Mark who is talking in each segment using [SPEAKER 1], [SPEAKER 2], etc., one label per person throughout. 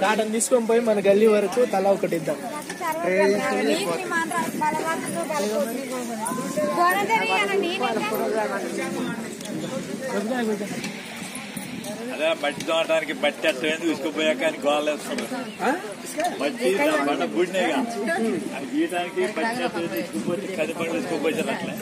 [SPEAKER 1] Cotton తీసుకొని పోయి మన గల్లీ వరకు తల ఒకటి ఇద్దాం.
[SPEAKER 2] అదే మట్టి తోమటానికి బట్టి అట్టేది తీసుకుపోయాక అని గోలేస్తున్నాడు. మట్టి బండ బూడినేగా అది గీయడానికి బట్టి అట్టే తీసుకుపోతే కది పండు తీసుకుపోయారు. అట్లా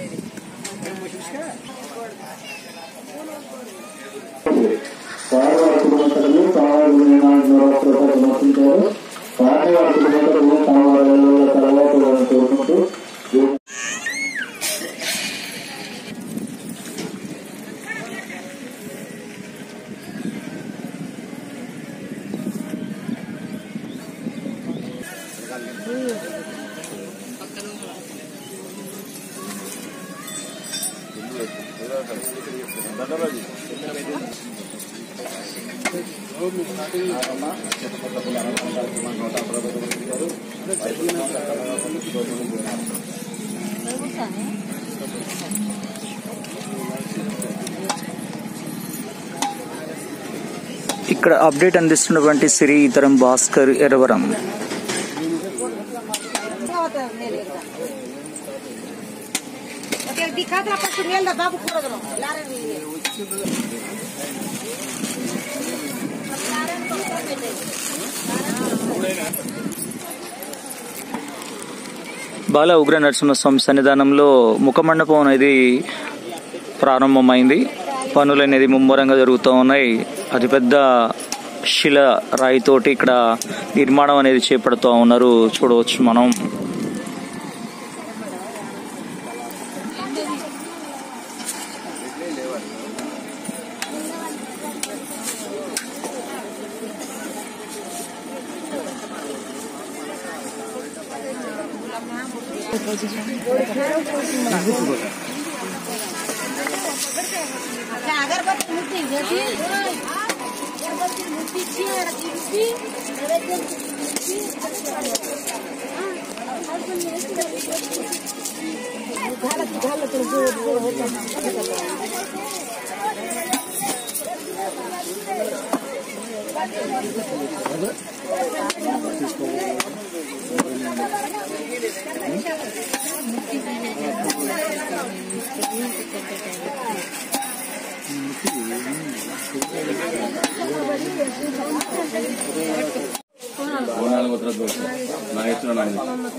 [SPEAKER 3] ఇక్కడ అప్డేట్ అందిస్తున్నటువంటి శ్రీధరం భాస్కర్ ఎరవరం. బాల ఉగ్ర నరసింహస్వామి సన్నిధానంలో ముఖమండపం అనేది ప్రారంభమైంది. పనులు అనేది ముమ్మరంగా జరుగుతూ ఉన్నాయి. అతిపెద్ద శిల రాయితోటి ఇక్కడ నిర్మాణం అనేది చేపడుతూ ఉన్నారు. చూడవచ్చు మనం.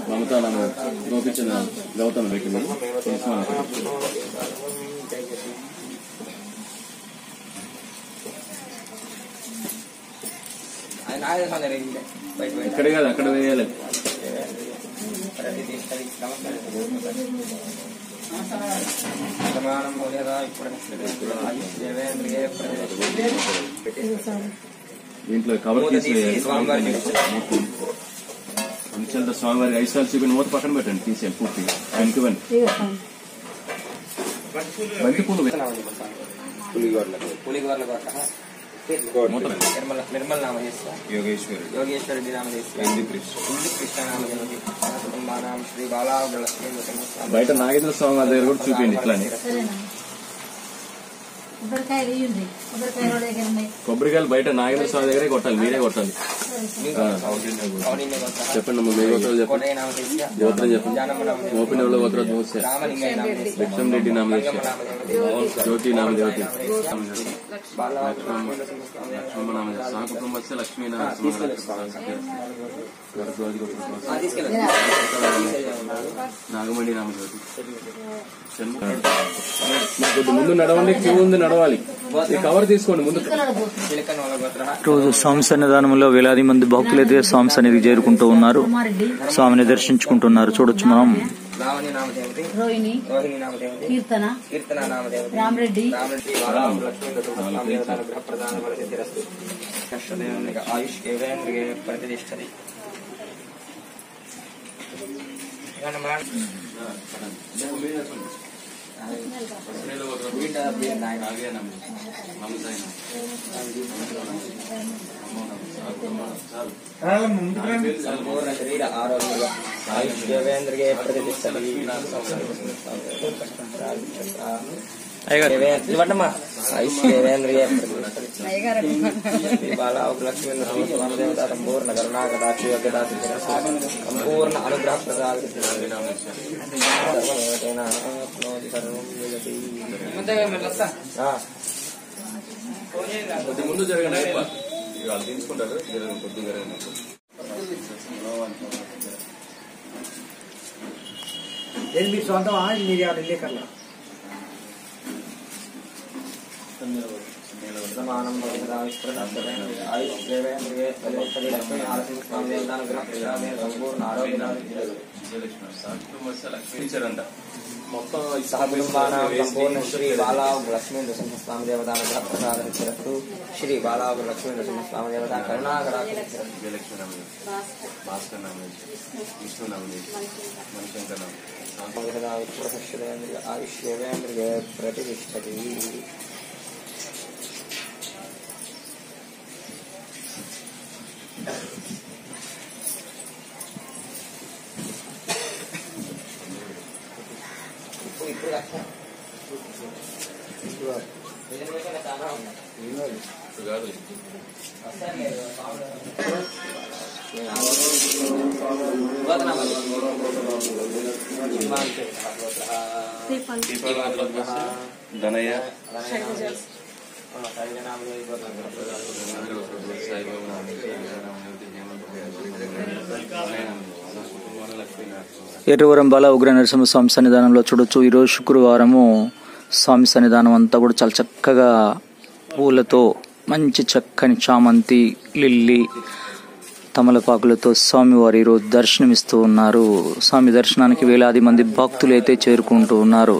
[SPEAKER 4] మమతా నామ గోపించిన గౌతమ వ్యక్తి ఇక్కడ కాదు అక్కడ వేయాలి. దీంట్లో కవర్ తీసేయాలి. స్వామివారికి 5 సార్లు చూపిన మూత పక్కన పెట్టండి. తీసేయాలి పూర్తిగా. వెనక్కి బంతి పూలు
[SPEAKER 5] నిర్మల్ నామ యోగేశ్వరి నామ శ్రీ బాలా.
[SPEAKER 4] బయట నాగేంద్ర స్వామి వారి దగ్గర కూడా చూపించండి. ఇట్లానే కొబ్బరికాయలు బయట నాగేంద్ర స్వామి దగ్గరే కొట్టాలి. మీరే కొట్టాలి. చెప్పండి. మీ గోత్రాలు చెప్పండి. గోత్రం చెప్పండి. మోపిన గోత్ర లక్ష్మణ రెడ్డి నామ జ్యోతి నామ జ్యోతి లక్ష్మణ నామ సహ కుటుంబస్య లక్ష్మీ నాగమణి నామ జ్యోతి. ముందు నడవండి. క్యూ ఉంది, నడవాలి. కవర్ తీసుకోండి ముందు.
[SPEAKER 3] రోజు స్వామి సన్నిధానంలో వేలాది మంది భక్తులు అయితే స్వామి సన్నిధికి చేరుకుంటూ ఉన్నారు. స్వామిని దర్శించుకుంటున్నారు. చూడొచ్చు మనం.
[SPEAKER 4] ఆయుష్
[SPEAKER 5] సంపూర్ణ శరీర ఆరోగ్య ఆయుష్యేంద్రియ ప్రతిష్టతి ఆయుష్యేంద్రియ శ్రీ బాలా లక్ష్మీ నరసింహదేవత సంపూర్ణ కరుణాకటాక్ష యోగ్యతా సంపూర్ణ అనుగ్రహ ప్రసాద
[SPEAKER 4] కొద్ది ముందు జరగండి వాళ్ళు తీసుకుంటారు కొద్ది జరగండి
[SPEAKER 6] ఏది మీ సొంతమా మీరు వెళ్ళేకల్లా
[SPEAKER 5] సమానం సంపూర్ణ ఆరోగ్య
[SPEAKER 4] మొత్తం
[SPEAKER 5] సంపూర్ణ శ్రీ బాలా లక్ష్మీ నరసింహస్వామి దేవత ప్రసాదరస్తు శ్రీ బాలా లక్ష్మీ నరసింహస్వామి దేవత కరుణాకరాక్ష
[SPEAKER 4] భాస్కర్ నామ విష్ణు నామ మణిశంకర్ నామ
[SPEAKER 5] ఆయుష్యేంద్రియ ప్రతిష్టతి
[SPEAKER 4] ధనయ్య
[SPEAKER 3] ఎర్రవరం బాల ఉగ్ర నరసింహ స్వామి సన్నిధానంలో చూడొచ్చు. ఈరోజు శుక్రవారము స్వామి సన్నిధానం అంతా కూడా చాలా చక్కగా పూలతో మంచి చక్కని చామంతి లిల్లీ తమలపాకులతో స్వామివారు ఈరోజు దర్శనమిస్తూ ఉన్నారు. స్వామి దర్శనానికి వేలాది మంది భక్తులు అయితే చేరుకుంటూ ఉన్నారు.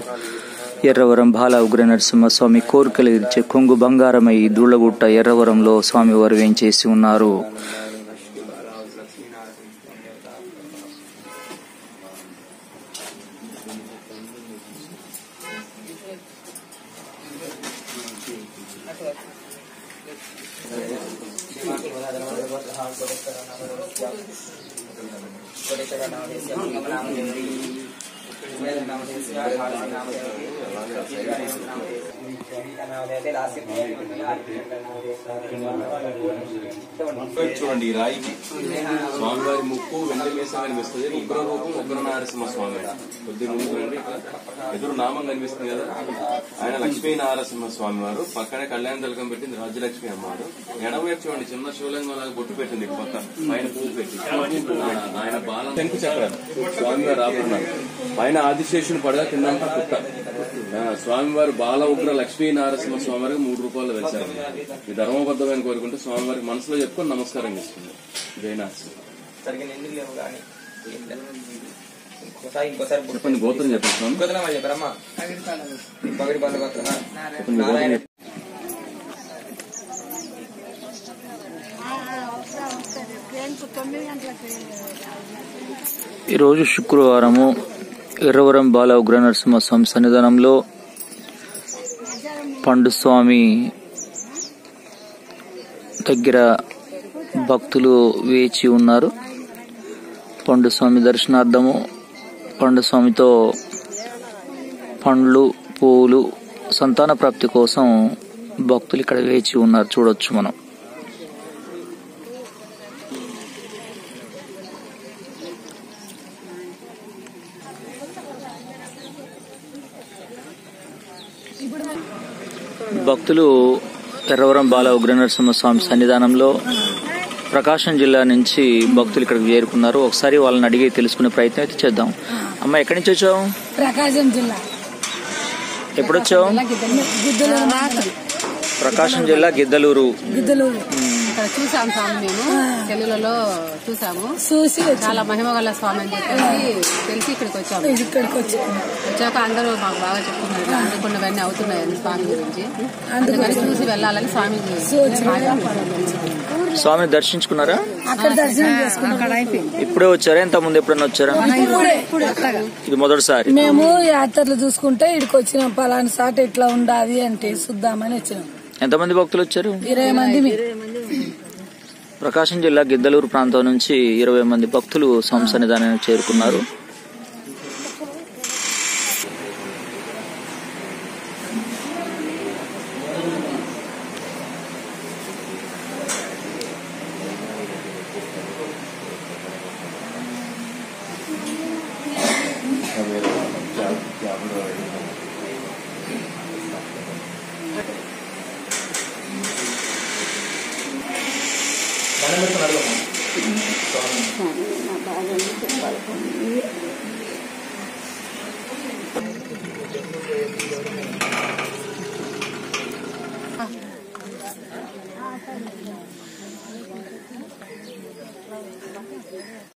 [SPEAKER 3] ఎర్రవరం బాల ఉగ్ర నరసింహ స్వామి కోరికలు ఇచ్చే కొంగు బంగారమై దూళ్లగుట్ట ఎర్రవరంలో స్వామివారు వేంచేసి ఉన్నారు.
[SPEAKER 4] చూడండి ఈ రాయికి స్వామివారి ముక్కు వెండి మీసం కనిపిస్తుంది. ఉగ్ర రూపం ఉగ్ర నరసింహ స్వామి. కొద్ది ముందు రండి, ఎదురు నామం కనిపిస్తుంది కదా, ఆయన లక్ష్మీ నరసింహ స్వామి వారు. పక్కనే కళ్యాణ తిలకం పెట్టింది రాజ్యలక్ష్మి అమ్మారు. ఎడవైపు చూడండి చిన్న శివలింగం లాగా బొట్టు పెట్టింది పక్క పైన పువ్వు పెట్టి. ఆయన బాలం శంకు చక్రాలు స్వామివారు ఆపుతున్నారు. పైన ఆదిశేషుని పడగా కిందంతా పుట్ట. స్వామివారు బాల ఉగ్ర లక్ష్మీ నరసింహ స్వామివారికి 3 రూపాయలు వెళ్తారు. ఈ ధర్మబద్ధమైన కోరుకుంటే స్వామివారికి మనసులో చెప్పుకొని నమస్కారం చేస్తుంది. జైనాథ్ చెప్పండి, గోత్రం చెప్పండి స్వామి.
[SPEAKER 3] ఈరోజు శుక్రవారము ఎర్రవరం బాల ఉగ్ర నరసింహ స్వామి సన్నిధానంలో పండు స్వామి దగ్గర భక్తులు వేచి ఉన్నారు. పండు స్వామి దర్శనార్థము పండు స్వామితో పండ్లు పూలు సంతాన ప్రాప్తి కోసం భక్తులు ఇక్కడ వేచి ఉన్నారు. చూడొచ్చు మనం. భక్తులు ఎర్రవరం బాల ఉగ్ర నరసింహ స్వామి సన్నిధానంలో ప్రకాశం జిల్లా నుంచి భక్తులు ఇక్కడికి చేరుకున్నారు. ఒకసారి వాళ్ళని అడిగి తెలుసుకునే ప్రయత్నం అయితే చేద్దాం. అమ్మ, ఎక్కడి నుంచి వచ్చావు?
[SPEAKER 7] ప్రకాశం జిల్లా.
[SPEAKER 3] ఎప్పుడు వచ్చావు? ప్రకాశం జిల్లా గిద్దలూరు.
[SPEAKER 7] ఇక్కడ చూసాము స్వామి, మేము తెలుగులో చూసి చాలా మహిమగల స్వామి అని చెప్పేసి తెలిసి ఇక్కడికి వచ్చాము. వచ్చాక అందరూ మాకు బాగా చెప్తున్నారు అనుకున్నవన్నీ అవుతున్నాయని స్వామి గురించి. అందుకని చూసి వెళ్ళాలని స్వామి
[SPEAKER 3] స్వామిని దర్శించుకున్నారా?
[SPEAKER 7] అక్కడ దర్శనం చేసుకున్నాం.
[SPEAKER 3] ఇప్పుడే వచ్చారా? ఇంత ముందు ఎప్పుడన్నా వచ్చారా? ఇది మొదటిసారి.
[SPEAKER 7] మేము యాత్రలు చూసుకుంటే ఇక్కడికి వచ్చినాం. పలానా సాట ఎట్లా ఉండాలి అంటే చూద్దామని వచ్చినాం.
[SPEAKER 3] ఎంతమంది భక్తులు వచ్చారు?
[SPEAKER 7] 20 మంది.
[SPEAKER 3] ప్రకాశం జిల్లా గిద్దలూరు ప్రాంతం నుంచి 20 మంది భక్తులు స్వామి సన్నిధానానికి చేరుకున్నారు.
[SPEAKER 1] దండం పెట్టుకుని అడగమ్మా.